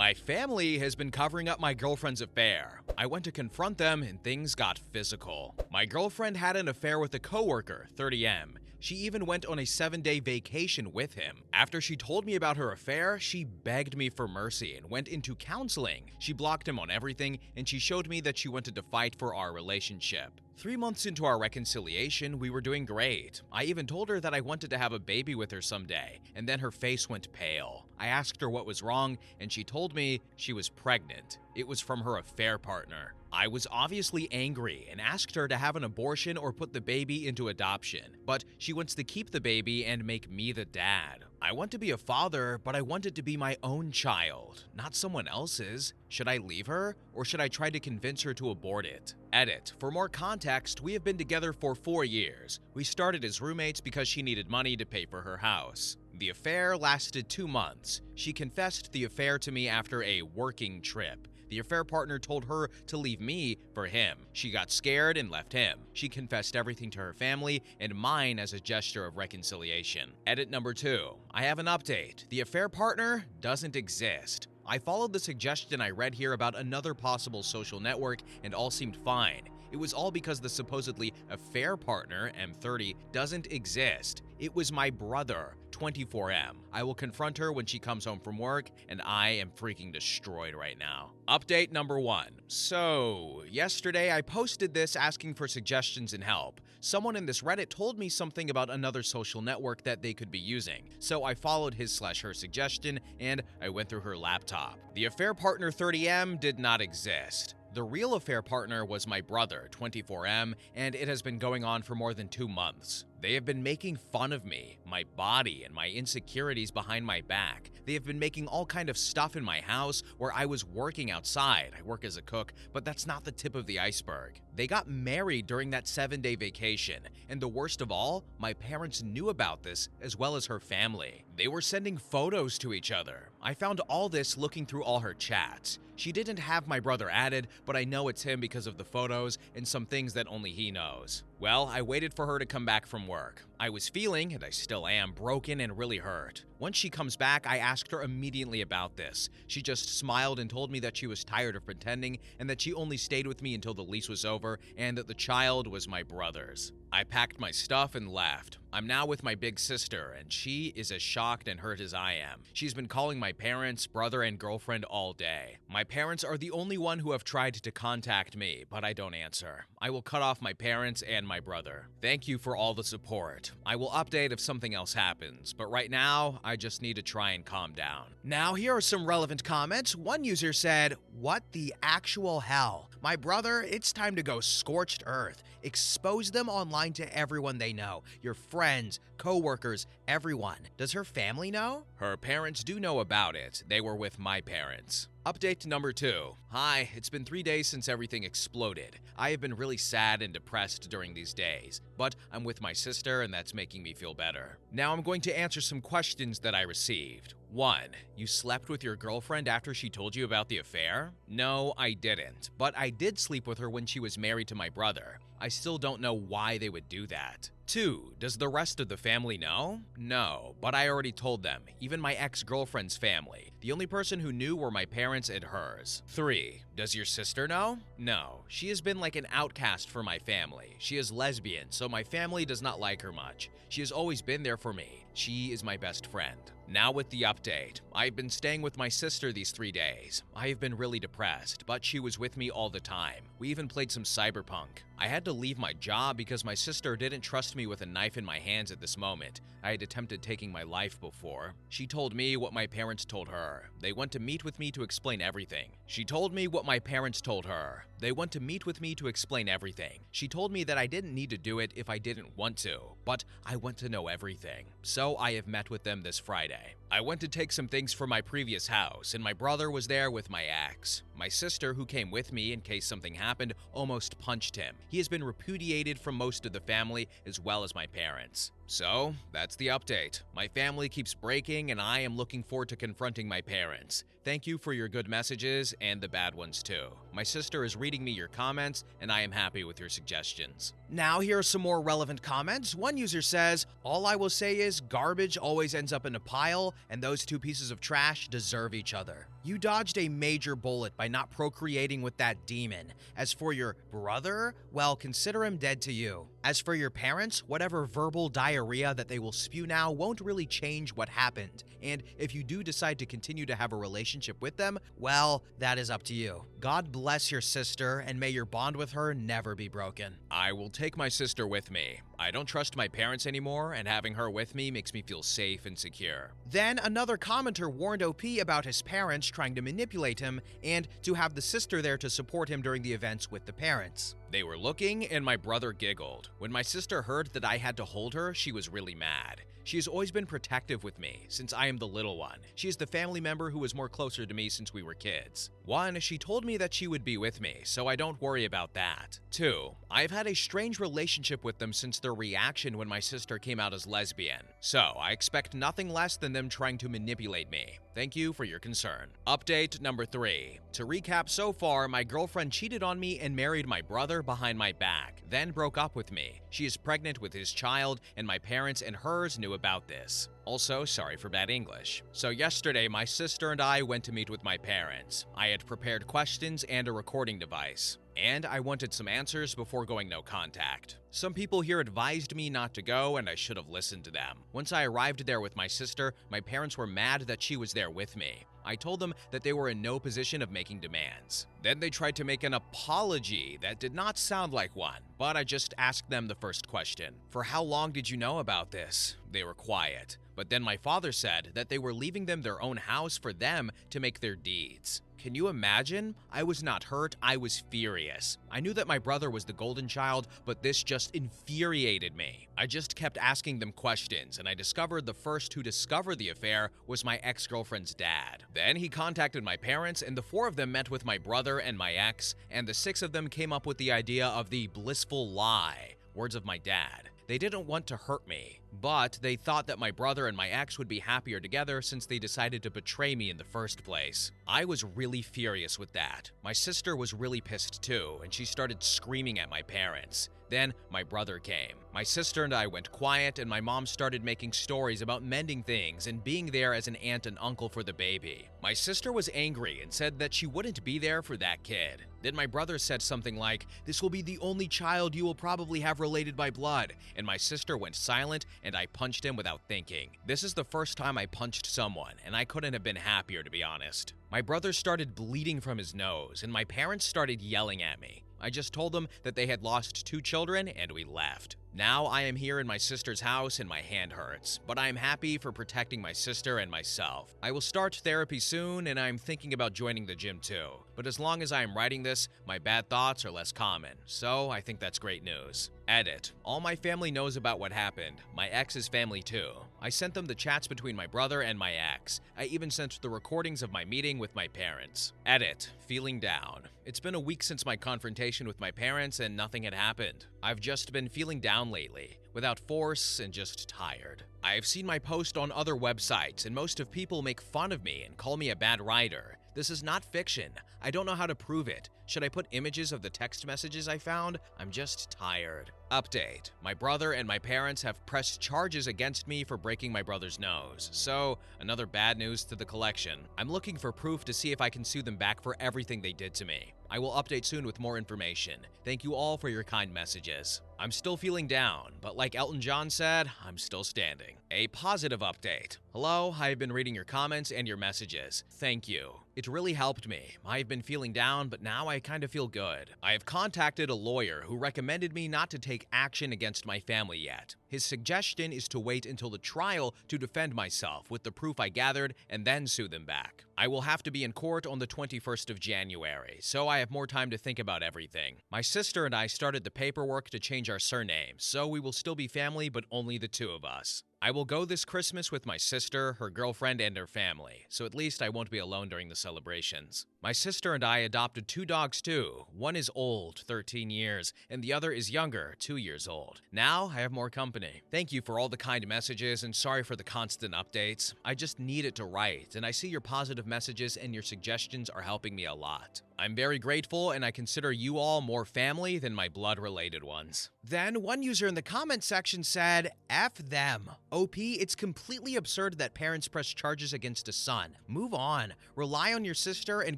My family has been covering up my girlfriend's affair. I went to confront them and things got physical. My girlfriend had an affair with a coworker, 30M. She even went on a 7-day vacation with him. After she told me about her affair, she begged me for mercy and went into counseling. She blocked him on everything, and she showed me that she wanted to fight for our relationship. 3 months into our reconciliation, we were doing great. I even told her that I wanted to have a baby with her someday, and then her face went pale. I asked her what was wrong, and she told me she was pregnant. It was from her affair partner. I was obviously angry and asked her to have an abortion or put the baby into adoption, but she wants to keep the baby and make me the dad. I want to be a father, but I want it to be my own child, not someone else's. Should I leave her, or should I try to convince her to abort it? Edit. For more context, we have been together for 4 years. We started as roommates because she needed money to pay for her house. The affair lasted 2 months. She confessed the affair to me after a working trip. The affair partner told her to leave me for him. She got scared and left him. She confessed everything to her family and mine as a gesture of reconciliation. Edit number 2. I have an update. The affair partner doesn't exist. I followed the suggestion I read here about another possible social network and all seemed fine. It was all because the supposedly affair partner, M30, doesn't exist. It was my brother, 24M. I will confront her when she comes home from work, and I am freaking destroyed right now. Update number 1. So, yesterday I posted this asking for suggestions and help. Someone in this Reddit told me something about another social network that they could be using, so I followed his/her suggestion and I went through her laptop. The affair partner 30M did not exist. The real affair partner was my brother, 24M, and it has been going on for more than 2 months. They have been making fun of me, my body, and my insecurities behind my back. They have been making all kind of stuff in my house where I was working outside. I work as a cook, but that's not the tip of the iceberg. They got married during that 7-day vacation, and the worst of all, my parents knew about this as well as her family. They were sending photos to each other. I found all this looking through all her chats. She didn't have my brother added, but I know it's him because of the photos and some things that only he knows. Well, I waited for her to come back from work. I was feeling, and I still am, broken and really hurt. Once she comes back, I asked her immediately about this. She just smiled and told me that she was tired of pretending and that she only stayed with me until the lease was over and that the child was my brother's. I packed my stuff and left. I'm now with my big sister, and she is as shocked and hurt as I am. She's been calling my parents, brother, and girlfriend all day. My parents are the only one who have tried to contact me, but I don't answer. I will cut off my parents and my brother. Thank you for all the support. I will update if something else happens, but right now, I just need to try and calm down. Now, here are some relevant comments. One user said, "What the actual hell? My brother, it's time to go scorched earth. Expose them online to everyone they know. Your friends, co-workers, everyone. Does her family know?" Her parents do know about it. They were with my parents. Update number 2. Hi, it's been 3 days since everything exploded. I have been really sad and depressed during these days, but I'm with my sister and that's making me feel better. Now I'm going to answer some questions that I received. 1. You slept with your girlfriend after she told you about the affair? No, I didn't, but I did sleep with her when she was married to my brother. I still don't know why they would do that. 2. Does the rest of the family know? No, but I already told them, even my ex-girlfriend's family. The only person who knew were my parents and hers. 3. Does your sister know? No, she has been like an outcast for my family. She is lesbian, so my family does not like her much. She has always been there for me. She is my best friend. Now with the update. I've been staying with my sister these 3 days. I have been really depressed, but she was with me all the time. We even played some cyberpunk. I had to leave my job because my sister didn't trust me with a knife in my hands at this moment. I had attempted taking my life before. She told me what my parents told her. They went to meet with me to explain everything. She told me what my parents told her. They went to meet with me to explain everything. She told me that I didn't need to do it if I didn't want to, but I want to know everything. So I have met with them this Friday. I went to take some things from my previous house, and my brother was there with my ex. My sister, who came with me in case something happened, almost punched him. He has been repudiated from most of the family as well as my parents. So, that's the update. My family keeps breaking, and I am looking forward to confronting my parents. Thank you for your good messages and the bad ones too. My sister is reading me your comments, and I am happy with your suggestions. Now here are some more relevant comments. One user says, "All I will say is garbage always ends up in a pile, and those two pieces of trash deserve each other." You dodged a major bullet by not procreating with that demon. As for your brother, well, consider him dead to you. As for your parents, whatever verbal diarrhea that they will spew now won't really change what happened. And if you do decide to continue to have a relationship with them, well, that is up to you. God bless your sister, and may your bond with her never be broken. I will take my sister with me. I don't trust my parents anymore, and having her with me makes me feel safe and secure. Then another commenter warned OP about his parents trying to manipulate him and to have the sister there to support him during the events with the parents. They were looking, and my brother giggled. When my sister heard that I had to hold her, she was really mad. She has always been protective with me, since I am the little one. She is the family member who was more closer to me since we were kids. 1, she told me that she would be with me, so I don't worry about that. 2, I've had a strange relationship with them since their reaction when my sister came out as lesbian. So, I expect nothing less than them trying to manipulate me. Thank you for your concern. Update number 3. To recap so far, my girlfriend cheated on me and married my brother behind my back, then broke up with me. She is pregnant with his child, and my parents and hers knew about this. Also, sorry for bad English. So yesterday, my sister and I went to meet with my parents. I had prepared questions and a recording device. And I wanted some answers before going no contact. Some people here advised me not to go, and I should have listened to them. Once I arrived there with my sister, my parents were mad that she was there with me. I told them that they were in no position of making demands. Then they tried to make an apology that did not sound like one, but I just asked them the first question. For how long did you know about this? They were quiet. But then my father said that they were leaving them their own house for them to make their deeds. Can you imagine? I was not hurt, I was furious. I knew that my brother was the golden child, but this just infuriated me. I just kept asking them questions, and I discovered the first who discovered the affair was my ex-girlfriend's dad. Then he contacted my parents, and the 4 of them met with my brother and my ex, and the 6 of them came up with the idea of the blissful lie, words of my dad. They didn't want to hurt me, but they thought that my brother and my ex would be happier together since they decided to betray me in the first place. I was really furious with that. My sister was really pissed too, and she started screaming at my parents. Then my brother came. My sister and I went quiet, and my mom started making stories about mending things and being there as an aunt and uncle for the baby. My sister was angry and said that she wouldn't be there for that kid. Then my brother said something like, "This will be the only child you will probably have related by blood," and my sister went silent and I punched him without thinking. This is the first time I punched someone, and I couldn't have been happier, to be honest. My brother started bleeding from his nose, and my parents started yelling at me. I just told them that they had lost 2 children, and we left. Now I am here in my sister's house and my hand hurts, but I am happy for protecting my sister and myself. I will start therapy soon, and I am thinking about joining the gym too. But as long as I am writing this, my bad thoughts are less common, so I think that's great news. Edit. All my family knows about what happened. My ex's family too. I sent them the chats between my brother and my ex. I even sent the recordings of my meeting with my parents. Edit. Feeling down. It's been a week since my confrontation with my parents and nothing had happened. I've just been feeling down lately, without force and just tired. I've seen my post on other websites, and most of people make fun of me and call me a bad writer. This is not fiction. I don't know how to prove it. Should I put images of the text messages I found? I'm just tired. Update. My brother and my parents have pressed charges against me for breaking my brother's nose. So, another bad news to the collection. I'm looking for proof to see if I can sue them back for everything they did to me. I will update soon with more information. Thank you all for your kind messages. I'm still feeling down, but like Elton John said, I'm still standing. A positive update. Hello, I've been reading your comments and your messages. Thank you. It really helped me. I've been feeling down, but now I kind of feel good. I have contacted a lawyer who recommended me not to take action against my family yet. His suggestion is to wait until the trial to defend myself with the proof I gathered and then sue them back. I will have to be in court on the 21st of January, so I have more time to think about everything. My sister and I started the paperwork to change our surnames, so we will still be family, but only the 2 of us. I will go this Christmas with my sister, her girlfriend, and her family, so at least I won't be alone during the celebrations. My sister and I adopted 2 dogs too. One is old, 13 years, and the other is younger, 2 years old. Now I have more company. Thank you for all the kind messages, and sorry for the constant updates. I just need it to write, and I see your positive messages and your suggestions are helping me a lot. I'm very grateful, and I consider you all more family than my blood-related ones. Then one user in the comment section said, F them. OP, it's completely absurd that parents press charges against a son. Move on. Rely on your sister and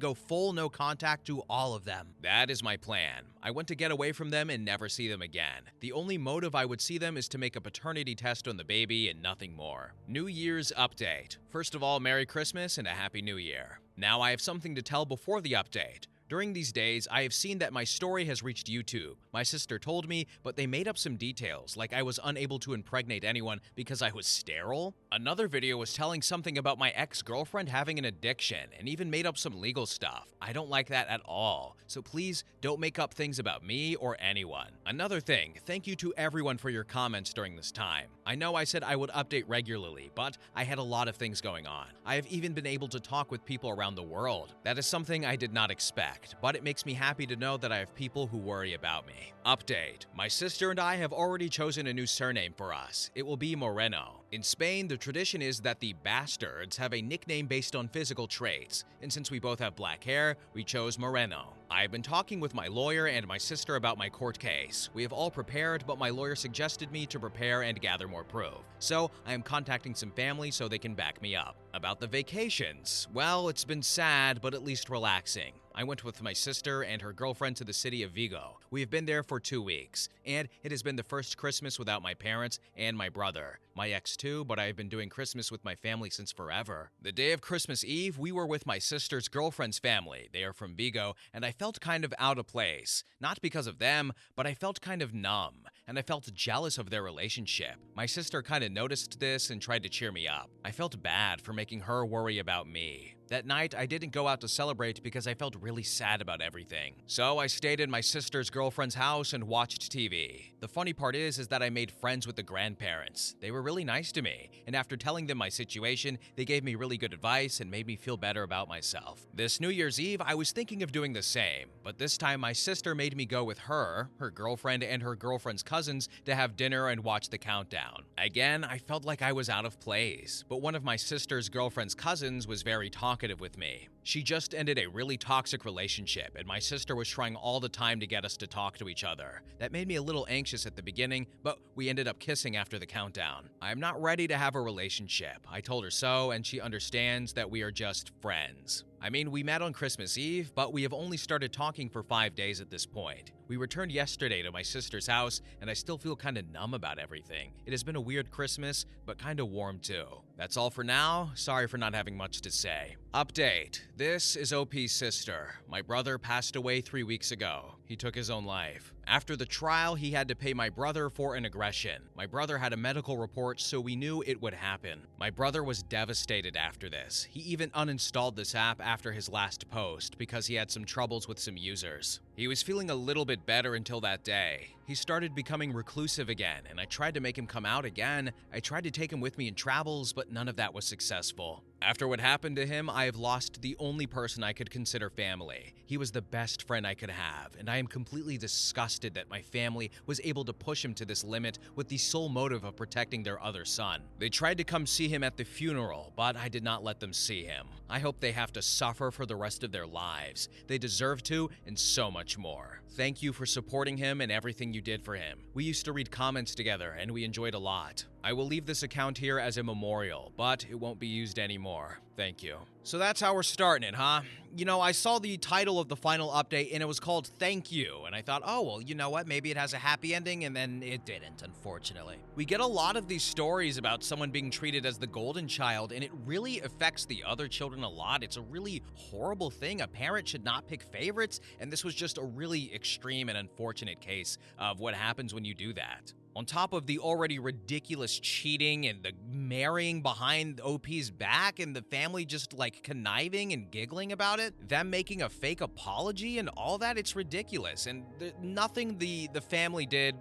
go full no contact to all of them. That is my plan. I want to get away from them and never see them again. The only motive I would see them is to make a paternity test on the baby and nothing more. New Year's update. First of all, Merry Christmas and a Happy New Year. Now I have something to tell before the update. During these days, I have seen that my story has reached YouTube. My sister told me, but they made up some details, like I was unable to impregnate anyone because I was sterile. Another video was telling something about my ex-girlfriend having an addiction, and even made up some legal stuff. I don't like that at all, so please don't make up things about me or anyone. Another thing, thank you to everyone for your comments during this time. I know I said I would update regularly, but I had a lot of things going on. I have even been able to talk with people around the world. That is something I did not expect, but it makes me happy to know that I have people who worry about me. Update. My sister and I have already chosen a new surname for us. It will be Moreno. In Spain, the tradition is that the bastards have a nickname based on physical traits, and since we both have black hair, we chose Moreno. I have been talking with my lawyer and my sister about my court case. We have all prepared, but my lawyer suggested me to prepare and gather more proof. So I am contacting some family so they can back me up. About the vacations, well, it's been sad, but at least relaxing. I went with my sister and her girlfriend to the city of Vigo. We have been there for 2 weeks, and it has been the first Christmas without my parents and my brother. My ex too, but I have been doing Christmas with my family since forever. The day of Christmas Eve, we were with my sister's girlfriend's family. They are from Vigo, and I felt kind of out of place. Not because of them, but I felt kind of numb, and I felt jealous of their relationship. My sister kind of noticed this and tried to cheer me up. I felt bad for making her worry about me. That night, I didn't go out to celebrate because I felt really sad about everything. So I stayed in my sister's girlfriend's house and watched TV. The funny part is that I made friends with the grandparents. They were really nice to me, and after telling them my situation, they gave me really good advice and made me feel better about myself. This New Year's Eve, I was thinking of doing the same, but this time my sister made me go with her girlfriend, and her girlfriend's cousins to have dinner and watch the countdown. Again, I felt like I was out of place, but one of my sister's girlfriend's cousins was very talkative with me. She just ended a really toxic relationship, and my sister was trying all the time to get us to talk to each other. That made me a little anxious at the beginning, but we ended up kissing after the countdown. I am not ready to have a relationship. I told her so, and she understands that we are just friends. I mean, we met on Christmas Eve, but we have only started talking for 5 days at this point. We returned yesterday to my sister's house, and I still feel kind of numb about everything. It has been a weird Christmas, but kind of warm too. That's all for now. Sorry for not having much to say. Update. This is OP's sister. My brother passed away 3 weeks ago. He took his own life. After the trial, he had to pay my brother for an aggression. My brother had a medical report, so we knew it would happen. My brother was devastated after this. He even uninstalled this app after his last post because he had some troubles with some users. He was feeling a little bit better until that day. He started becoming reclusive again, and I tried to make him come out again. I tried to take him with me in travels, but none of that was successful. After what happened to him, I have lost the only person I could consider family. He was the best friend I could have, and I am completely disgusted that my family was able to push him to this limit with the sole motive of protecting their other son. They tried to come see him at the funeral, but I did not let them see him. I hope they have to suffer for the rest of their lives. They deserve to, and so much more. Thank you for supporting him and everything you did for him. We used to read comments together, and we enjoyed a lot. I will leave this account here as a memorial, but it won't be used anymore. Thank you. So that's how we're starting it, huh? You know, I saw the title of the final update and it was called Thank You, and I thought, oh, well, you know what? Maybe it has a happy ending, and then it didn't, unfortunately. We get a lot of these stories about someone being treated as the golden child, and it really affects the other children a lot. It's a really horrible thing. A parent should not pick favorites, and this was just a really extreme and unfortunate case of what happens when you do that. On top of the already ridiculous cheating and the marrying behind OP's back and the family just like conniving and giggling about it, them making a fake apology and all that, it's ridiculous. And nothing the family did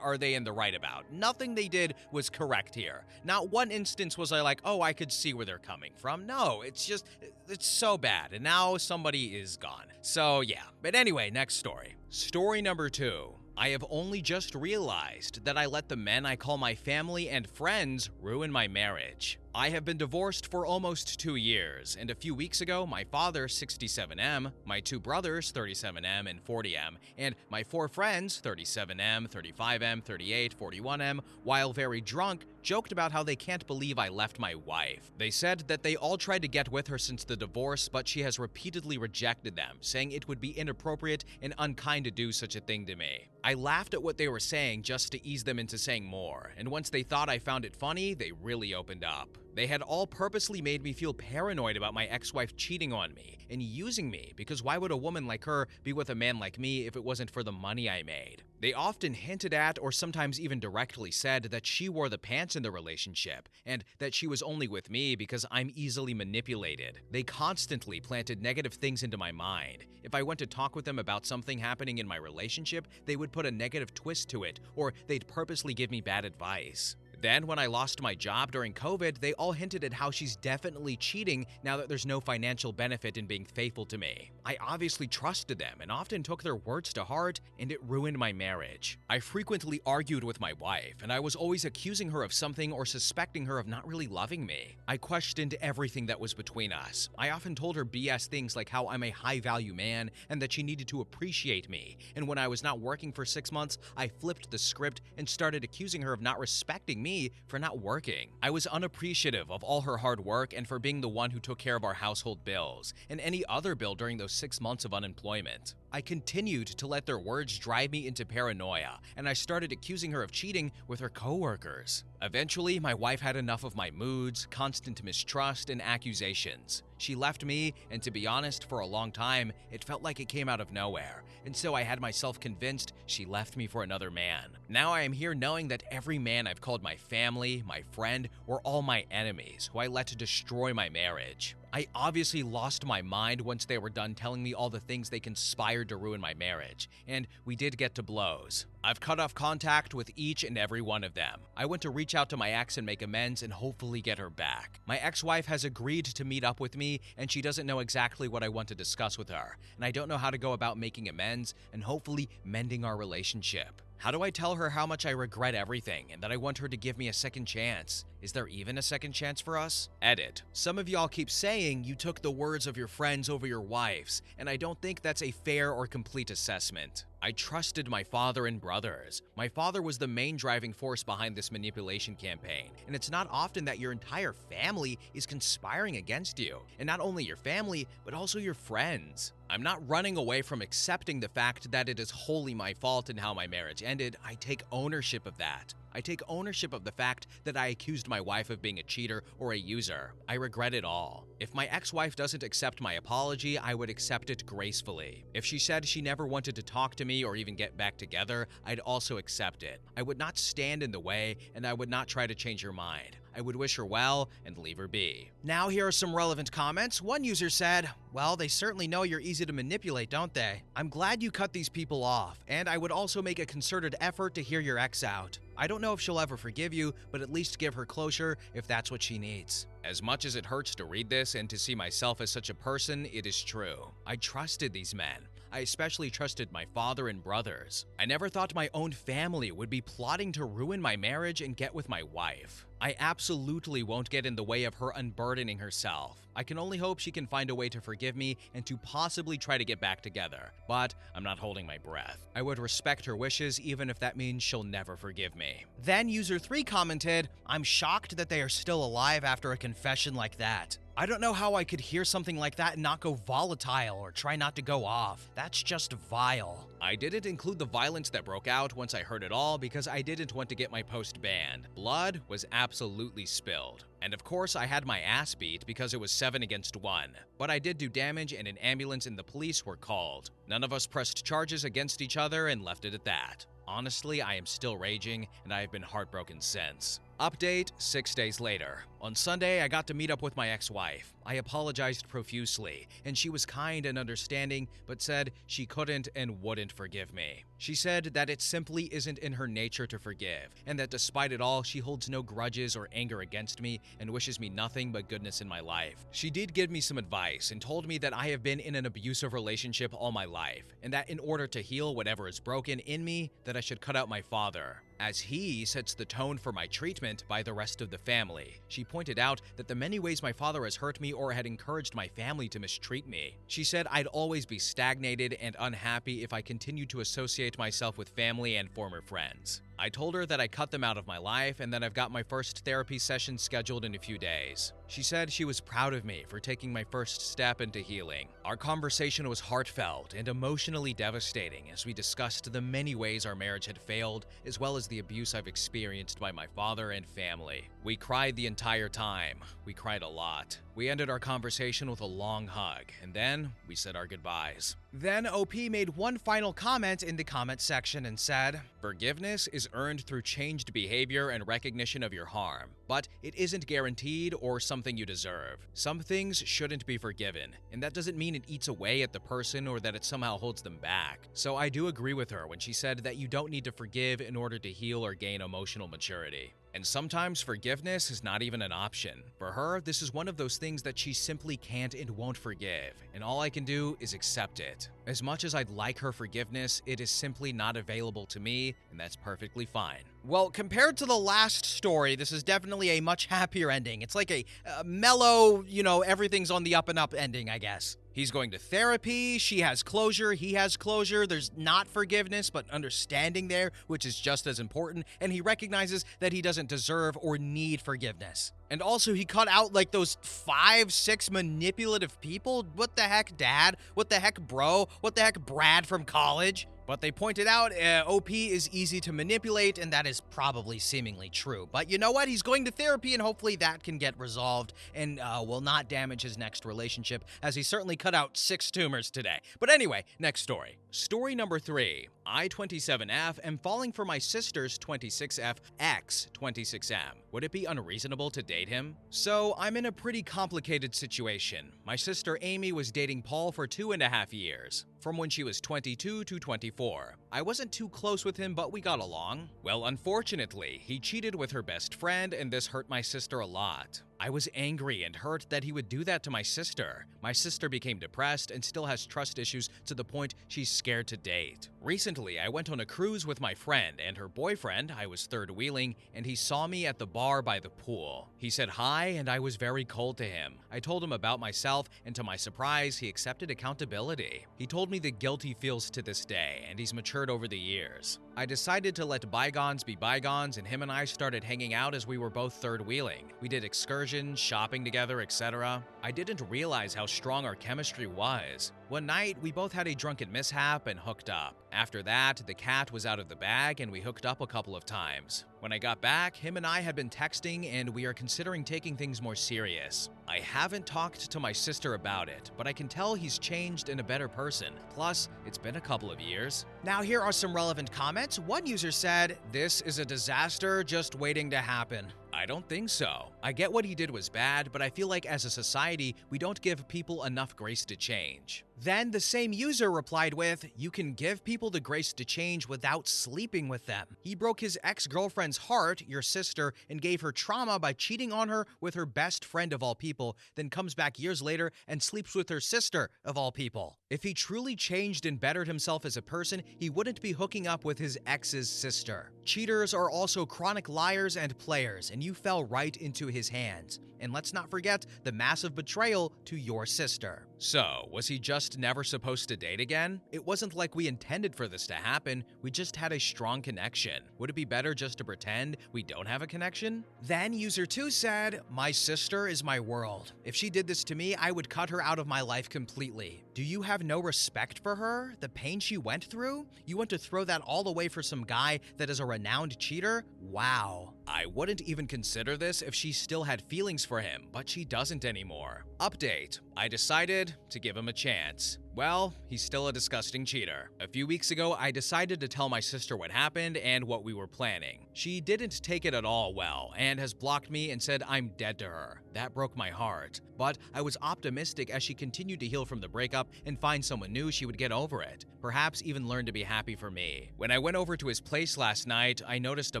are they in the right about. Nothing they did was correct here. Not one instance was I like, oh, I could see where they're coming from. No, it's just, it's so bad. And now somebody is gone. So yeah, but anyway, next story. Story number 2. I have only just realized that I let the men I call my family and friends ruin my marriage. I have been divorced for almost 2 years, and a few weeks ago, my father, 67M, my two brothers, 37M and 40M, and my four friends, 37M, 35M, 38, 41M, while very drunk, joked about how they can't believe I left my wife. They said that they all tried to get with her since the divorce, but she has repeatedly rejected them, saying it would be inappropriate and unkind to do such a thing to me. I laughed at what they were saying just to ease them into saying more, and once they thought I found it funny, they really opened up. They had all purposely made me feel paranoid about my ex-wife cheating on me and using me, because why would a woman like her be with a man like me if it wasn't for the money I made? They often hinted at, or sometimes even directly said, that she wore the pants in the relationship, and that she was only with me because I'm easily manipulated. They constantly planted negative things into my mind. If I went to talk with them about something happening in my relationship, they would put a negative twist to it, or they'd purposely give me bad advice. Then, when I lost my job during COVID, they all hinted at how she's definitely cheating now that there's no financial benefit in being faithful to me. I obviously trusted them and often took their words to heart, and it ruined my marriage. I frequently argued with my wife, and I was always accusing her of something or suspecting her of not really loving me. I questioned everything that was between us. I often told her BS things like how I'm a high-value man and that she needed to appreciate me. And when I was not working for 6 months, I flipped the script and started accusing her of not respecting me for not working. I was unappreciative of all her hard work and for being the one who took care of our household bills and any other bill during those 6 months of unemployment. I continued to let their words drive me into paranoia, and I started accusing her of cheating with her coworkers. Eventually, my wife had enough of my moods, constant mistrust, and accusations. She left me, and to be honest, for a long time, it felt like it came out of nowhere, and so I had myself convinced she left me for another man. Now I am here knowing that every man I've called my family, my friend, were all my enemies, who I let destroy my marriage. I obviously lost my mind once they were done telling me all the things they conspired to ruin my marriage, and we did get to blows. I've cut off contact with each and every one of them. I went to reach out to my ex and make amends and hopefully get her back. My ex-wife has agreed to meet up with me, and she doesn't know exactly what I want to discuss with her, and I don't know how to go about making amends and hopefully mending our relationship. How do I tell her how much I regret everything and that I want her to give me a second chance? Is there even a second chance for us? Edit. Some of y'all keep saying you took the words of your friends over your wife's, and I don't think that's a fair or complete assessment. I trusted my father and brothers. My father was the main driving force behind this manipulation campaign, and it's not often that your entire family is conspiring against you. And not only your family, but also your friends. I'm not running away from accepting the fact that it is wholly my fault in how my marriage ended. I take ownership of that. I take ownership of the fact that I accused my wife of being a cheater or a user. I regret it all. If my ex-wife doesn't accept my apology, I would accept it gracefully. If she said she never wanted to talk to me or even get back together, I'd also accept it. I would not stand in the way, and I would not try to change her mind. I would wish her well and leave her be. Now here are some relevant comments. One user said, "Well, they certainly know you're easy to manipulate, don't they? I'm glad you cut these people off, and I would also make a concerted effort to hear your ex out. I don't know if she'll ever forgive you, but at least give her closure if that's what she needs." As much as it hurts to read this and to see myself as such a person, it is true. I trusted these men. I especially trusted my father and brothers. I never thought my own family would be plotting to ruin my marriage and get with my wife. I absolutely won't get in the way of her unburdening herself. I can only hope she can find a way to forgive me and to possibly try to get back together, but I'm not holding my breath. I would respect her wishes even if that means she'll never forgive me. Then user 3 commented, "I'm shocked that they are still alive after a confession like that. I don't know how I could hear something like that and not go volatile or try not to go off. That's just vile." I didn't include the violence that broke out once I heard it all because I didn't want to get my post banned. Blood was absolutely spilled. And of course, I had my ass beat because it was 7 against 1. But I did do damage and an ambulance and the police were called. None of us pressed charges against each other and left it at that. Honestly, I am still raging, and I have been heartbroken since. Update 6 days later. On Sunday, I got to meet up with my ex-wife. I apologized profusely, and she was kind and understanding, but said she couldn't and wouldn't forgive me. She said that it simply isn't in her nature to forgive, and that despite it all, she holds no grudges or anger against me and wishes me nothing but goodness in my life. She did give me some advice and told me that I have been in an abusive relationship all my life, and that in order to heal whatever is broken in me, that I should cut out my father. as he sets the tone for my treatment by the rest of the family. She pointed out that the many ways my father has hurt me or had encouraged my family to mistreat me. She said I'd always be stagnated and unhappy if I continued to associate myself with family and former friends. I told her that I cut them out of my life and that I've got my first therapy session scheduled in a few days. She said she was proud of me for taking my first step into healing. Our conversation was heartfelt and emotionally devastating as we discussed the many ways our marriage had failed, as well as the abuse I've experienced by my father and family. We cried the entire time. We cried a lot. We ended our conversation with a long hug, and then we said our goodbyes. Then OP made one final comment in the comment section and said, "Forgiveness is earned through changed behavior and recognition of your harm, but it isn't guaranteed or something you deserve. Some things shouldn't be forgiven, and that doesn't mean it eats away at the person or that it somehow holds them back." So I do agree with her when she said that you don't need to forgive in order to heal or gain emotional maturity. And sometimes forgiveness is not even an option. For her, this is one of those things that she simply can't and won't forgive, and all I can do is accept it. As much as I'd like her forgiveness, it is simply not available to me, and that's perfectly fine. Well, compared to the last story, this is definitely a much happier ending. It's like a mellow, everything's on the up and up ending, I guess. He's going to therapy, she has closure, he has closure, there's not forgiveness, but understanding there, which is just as important, and he recognizes that he doesn't deserve or need forgiveness. And also, he cut out like those 5-6 manipulative people. What the heck, Dad? What the heck, bro? What the heck, Brad from college? But they pointed out OP is easy to manipulate, and that is probably seemingly true. But you know what? He's going to therapy, and hopefully that can get resolved and will not damage his next relationship, as he certainly cut out 6 tumors today. But anyway, next story. Story number 3. I, 27F, am falling for my sister's 26F ex, 26M. Would it be unreasonable to date him? So, I'm in a pretty complicated situation. My sister Amy was dating Paul for 2.5 years, from when she was 22 to 24. I wasn't too close with him, but we got along. Well, unfortunately, he cheated with her best friend, and this hurt my sister a lot. I was angry and hurt that he would do that to my sister. My sister became depressed and still has trust issues to the point she's scared to date. Recently, I went on a cruise with my friend and her boyfriend. I was third wheeling, and he saw me at the bar by the pool. He said hi, and I was very cold to him. I told him about myself, and to my surprise, he accepted accountability. He told me the guilt he feels to this day, and he's matured over the years. I decided to let bygones be bygones, and him and I started hanging out as we were both third wheeling. We did excursions, shopping together, etc. I didn't realize how strong our chemistry was. One night, we both had a drunken mishap and hooked up. After that, the cat was out of the bag and we hooked up a couple of times. When I got back, him and I had been texting and we are considering taking things more serious. I haven't talked to my sister about it, but I can tell he's changed and a better person. Plus, it's been a couple of years. Now here are some relevant comments. One user said, "This is a disaster just waiting to happen." I don't think so. I get what he did was bad, but I feel like as a society, we don't give people enough grace to change. Then the same user replied with, "You can give people the grace to change without sleeping with them. He broke his ex-girlfriend's heart, your sister, and gave her trauma by cheating on her with her best friend of all people, then comes back years later and sleeps with her sister of all people. If he truly changed and bettered himself as a person, he wouldn't be hooking up with his ex's sister. Cheaters are also chronic liars and players, and you fell right into his hands. And let's not forget the massive betrayal to your sister." So, was he just never supposed to date again? It wasn't like we intended for this to happen, we just had a strong connection. Would it be better just to pretend we don't have a connection? Then user 2 said, "My sister is my world. If she did this to me, I would cut her out of my life completely. Do you have no respect for her? The pain she went through? You want to throw that all away for some guy that is a renowned cheater? Wow. I wouldn't even consider this if she still had feelings for him, but she doesn't anymore. Update. I decided to give him a chance. Well, he's still a disgusting cheater. A few weeks ago, I decided to tell my sister what happened and what we were planning. She didn't take it at all well and has blocked me and said I'm dead to her. That broke my heart. But I was optimistic as she continued to heal from the breakup and find someone new, she would get over it. Perhaps even learn to be happy for me. When I went over to his place last night, I noticed a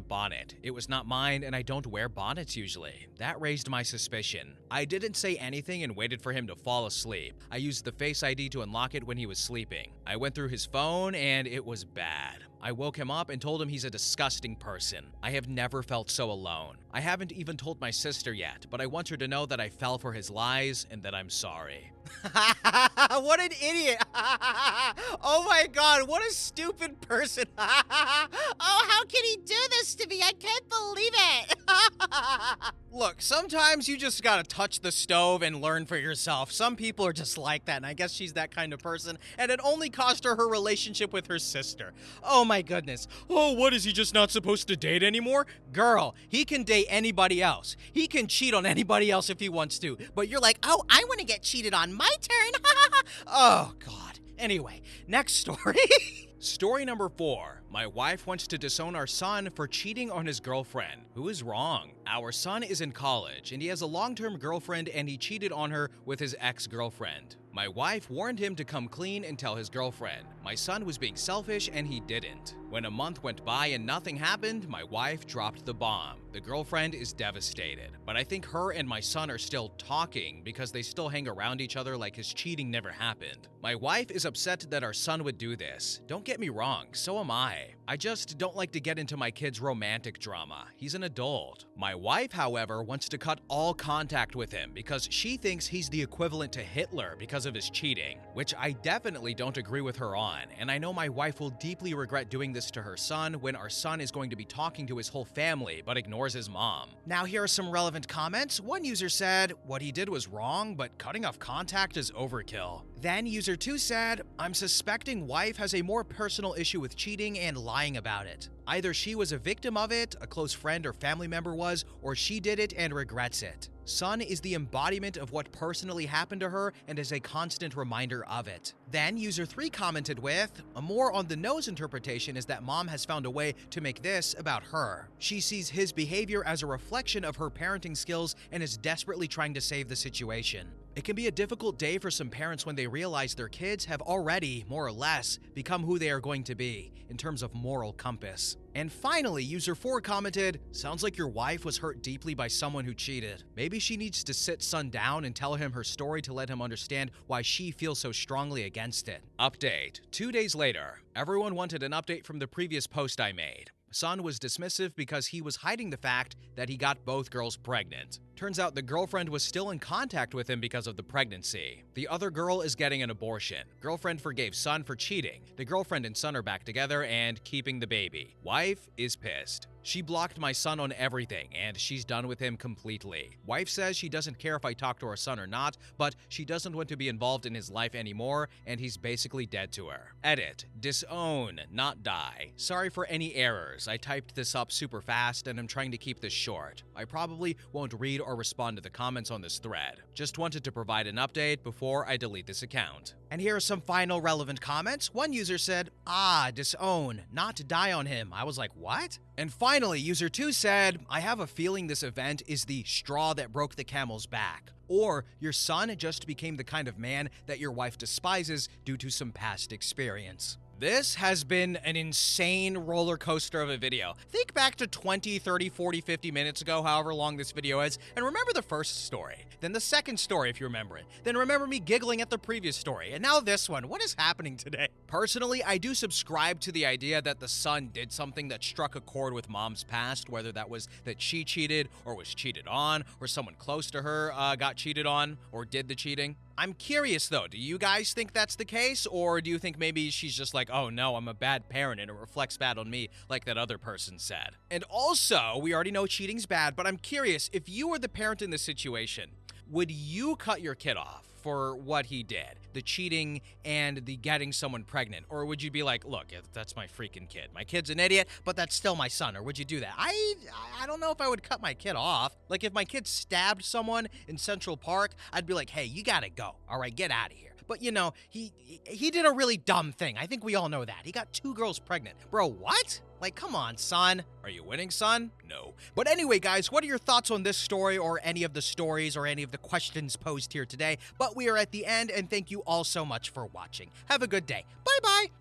bonnet. It was not mine and I don't wear bonnets usually. That raised my suspicion. I didn't say anything and waited for him to fall asleep. I used the Face ID to unlock it when he was sleeping. I went through his phone and it was bad. I woke him up and told him he's a disgusting person. I have never felt so alone. I haven't even told my sister yet, but I want her to know that I fell for his lies and that I'm sorry." What an idiot. Oh my god, what a stupid person. Oh, how can he do this to me? I can't believe it. Look, sometimes you just gotta touch the stove and learn for yourself. Some people are just like that, and I guess she's that kind of person, and it only cost her her relationship with her sister. Oh my goodness. Oh, what, is he just not supposed to date anymore? Girl, he can date anybody else. He can cheat on anybody else if he wants to, but you're like, Oh, I want to get cheated on. My turn. oh god. Anyway, next story. Story number 4. My wife wants to disown our son for cheating on his girlfriend. Who is wrong? Our son is in college, and he has a long-term girlfriend, and he cheated on her with his ex-girlfriend. My wife warned him to come clean and tell his girlfriend. My son was being selfish, and he didn't. When a month went by and nothing happened, my wife dropped the bomb. The girlfriend is devastated, but I think her and my son are still talking because they still hang around each other like his cheating never happened. My wife is upset that our son would do this. Don't get me wrong, so am I. I just don't like to get into my kid's romantic drama. He's an adult. My wife, however, wants to cut all contact with him because she thinks he's the equivalent to Hitler because of his cheating, which I definitely don't agree with her on, and I know my wife will deeply regret doing this to her son when our son is going to be talking to his whole family but ignores his mom. Now here are some relevant comments. One user said, "What he did was wrong, but cutting off contact is overkill." Then user 2 said, "I'm suspecting wife has a more personal issue with cheating and lying about it. Either she was a victim of it, a close friend or family member was, or she did it and regrets it. Son is the embodiment of what personally happened to her and is a constant reminder of it." Then user 3 commented with, "A more on the nose interpretation is that mom has found a way to make this about her. She sees his behavior as a reflection of her parenting skills and is desperately trying to save the situation. It can be a difficult day for some parents when they realize their kids have already, more or less, become who they are going to be in terms of moral compass." And finally, user 4 commented, "Sounds like your wife was hurt deeply by someone who cheated. Maybe she needs to sit son down and tell him her story to let him understand why she feels so strongly against it." Update. 2 days later. Everyone wanted an update from the previous post I made. Son was dismissive because he was hiding the fact that he got both girls pregnant. Turns out the girlfriend was still in contact with him because of the pregnancy. The other girl is getting an abortion. Girlfriend forgave son for cheating. The girlfriend and son are back together and keeping the baby. Wife is pissed. She blocked my son on everything, and she's done with him completely. Wife says she doesn't care if I talk to her son or not, but she doesn't want to be involved in his life anymore, and he's basically dead to her. Edit. Disown, not die. Sorry for any errors. I typed this up super fast, and I'm trying to keep this short. I probably won't read or respond to the comments on this thread. Just wanted to provide an update before I delete this account. And here are some final relevant comments. One user said, disown, not die on him. I was like, what? And finally, user 2 said, "I have a feeling this event is the straw that broke the camel's back. Or your son just became the kind of man that your wife despises due to some past experience." This has been an insane roller coaster of a video. Think back to 20, 30, 40, 50 minutes ago, however long this video is, and remember the first story. Then the second story, if you remember it. Then remember me giggling at the previous story. And now this one. What is happening today? Personally, I do subscribe to the idea that the son did something that struck a chord with mom's past, whether that was that she cheated, or was cheated on, or someone close to her got cheated on, or did the cheating. I'm curious though, do you guys think that's the case, or do you think maybe she's just like, oh no, I'm a bad parent and it reflects bad on me like that other person said? And also, we already know cheating's bad, but I'm curious, if you were the parent in this situation, would you cut your kid off for what he did, the cheating and the getting someone pregnant? Or would you be like, look, that's my freaking kid. My kid's an idiot, but that's still my son. Or would you do that? I don't know if I would cut my kid off. Like if my kid stabbed someone in Central Park, I'd be like, hey, you gotta go. All right, get out of here. But you know, he did a really dumb thing. I think we all know that. He got 2 girls pregnant. Bro, what? Like, come on, son. Are you winning, son? No. But anyway, guys, what are your thoughts on this story or any of the stories or any of the questions posed here today? But we are at the end, and thank you all so much for watching. Have a good day. Bye-bye.